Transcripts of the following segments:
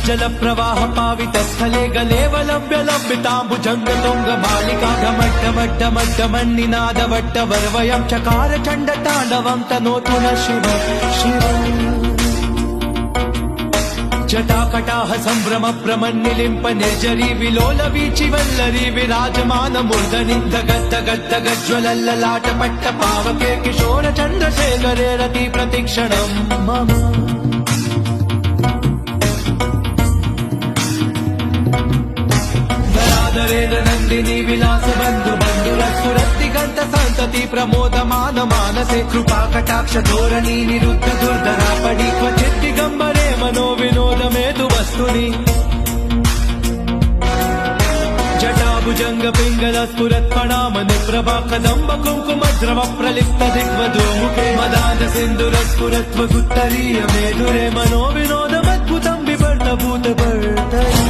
जल प्रवाह पावित स्थले गलेवलंब्य लंबितांबुजंग तुंग मालिका ढमड्ढमड्ढमड्ढमन्निनाद वट्टवर्वयं चकार चण्ड ताण्डवं तनोतु न शिव शिव जटाकटाह सम्भ्रम प्रमन्निलिम्प निर्जरी विलोल वीचि वल्लरी विराजमान मूर्धनि दगद्दगद्दगज्ज्वलल्ललाट पट्ट पावके किशोर चन्द्रशेखरे रति प्रतिक्षणं मम नंदिनी विलास बंधु बंधुरस्फुरद्दिगंत संतति प्रमोदमान मानसे कृपा कटाक्ष धोरणी निरुद्ध दुर्धरा पडी क्वचित् दिगंबरे मनो विनोद मेतु वस्तुनि जटाभुजंग पिंगल स्फुरत्पणाम निप्रभा कदंब कुंकुम द्रव प्रलिप्त दिग्वधूमुखे मदान सिंधुर स्फुरत्वगुत्तरीय मेधुरे मनो विनोदमद्भुतं विवर्त भूत वर्तरी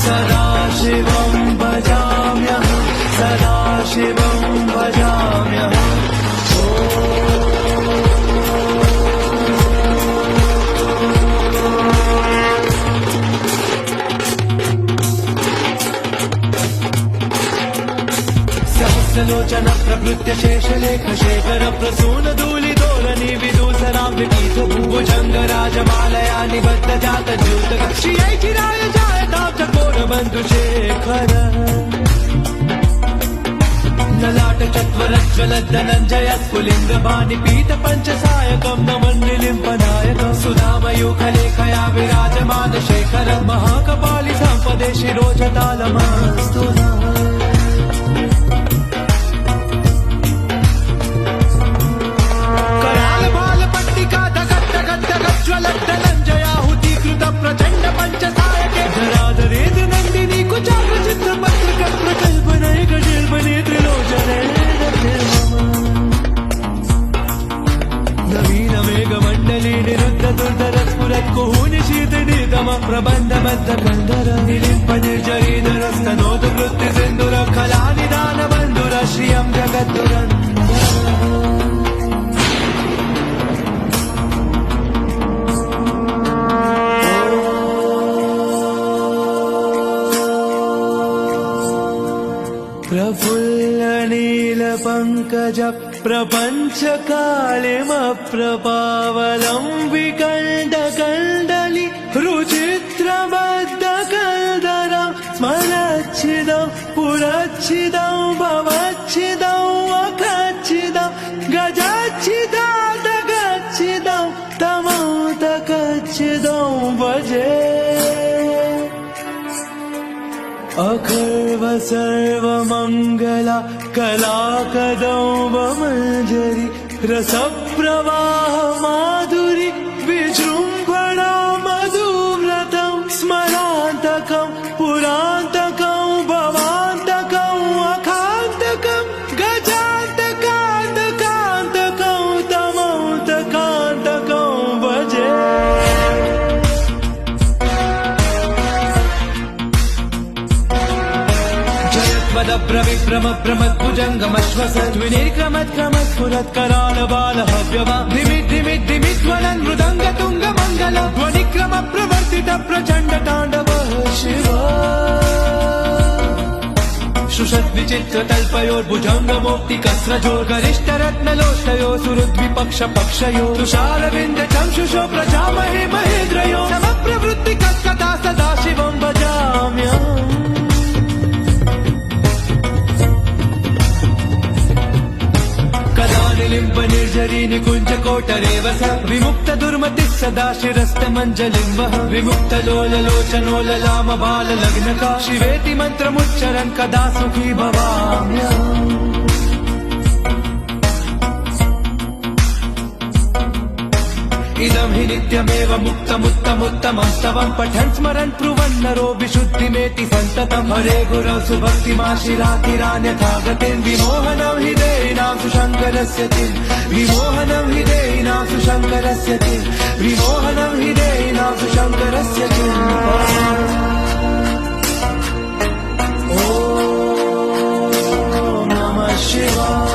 सदाशिवं भजाम्यहं सदाशिवं भजाम्यहं सहस्रलोचन प्रभृत्य शेषलेख शेखर प्रसून धूलि धोरणी विदूसरां विपीत भुजंग राजमालया निबद्ध जात द्यूत श्रियै चिराय जायतां चकोर बंधु शेखर ललाट चत्वरज्ज्वल धनञ्जय स्फुलिंग बाणि पीत पंचसायकं नमन्निलिम्पनायकं सुधामयूखलेखया विराजमान शेखर महाकपालि संपदे शिरोजतालमस्तु धनञ्जयाहुतीकृत प्रचण्ड पञ्चसायके धराधरेन्द्र नन्दिनी कुचाग्र चित्रपत्रक प्रकल्पनैक शिल्पने त्रिलोचने नवीन मेघमण्डली निरुद्ध दुर्धर स्फुरत् कुहूनि शीतनिगम प्रबन्धबद्ध कन्धर निलिम्प निर्जरीधरस्तनोतु वृत्ति सिन्धुर कलानिदान बन्धुर श्रियं जगद्दुरन् प्रफुल्ल नील पंकज प्रपंच कालिमप्रपावलम्बिकण्ड कण्डलि रुचित्रबद्ध कल्दरं स्मरच्छिदं पुरच्छिदं भवच्छिदं अखच्छिदं गजच्छिदादगच्छिदं तमोतकच्छिदं भजे अखर्व सर्वमङ्गला कलाकदम्बमञ्जरी रसप्रवाह माधुरी विजृम्भणा मधुव्रतं स्मरान्तकं पुरान्तकं भवान्तकं अखान्तकं गजान्तकान्तकान्तकं तमोन्तकान्तकं भजे प्रविक्रम प्रमद्भुजङ्गमश्वसद्विनिर्क्रमत्क्रमस्फुरत्करालबालहव्यवा धिमिद्धिमिद्धिमिज्वलन् मृदङ्गतुङ्गमङ्गल ध्वनिक्रम प्रवर्तित प्रचण्ड ताण्डव शिव शुषद्विचित्रतल्पयोर्भुजङ्गमोक्तिकस्रजो गरिष्ठरत्नलोष्टयो सुहृद्विपक्ष पक्षयो तुषारविन्द चंशुषो प्रजामहे महेन्द्रयो समप्रवृत्तिकत्कथा सदाशिवं भजाम्यहम् कलिलिम्ब निर्झरी निकुञ्ज कोटरे वस विमुक्त दुर्मतिः सदा शिरस्त मञ्जलिं वह विमुक्त लोललोचनोललाम बाल लग्नका शिवेति मन्त्रमुच्चरन् कदा सुखी भवाम्यहम् इदं हि नित्यमेव मुक्तमुत्तमुत्तमं स्तवं पठन् स्मरन् ब्रुवन्नरो विशुद्धिमेति सन्ततं हरे गुरौ सुभक्तिमाशिरातिरान्यथा गतिं विमोहनं हि देहिनां सुशङ्करस्य तिं विमोहनं हि देहिनां सुशङ्करस्य तिं विमोहनं हि देहिनां सुशङ्करस्य तिं ॐ नमः शिवाय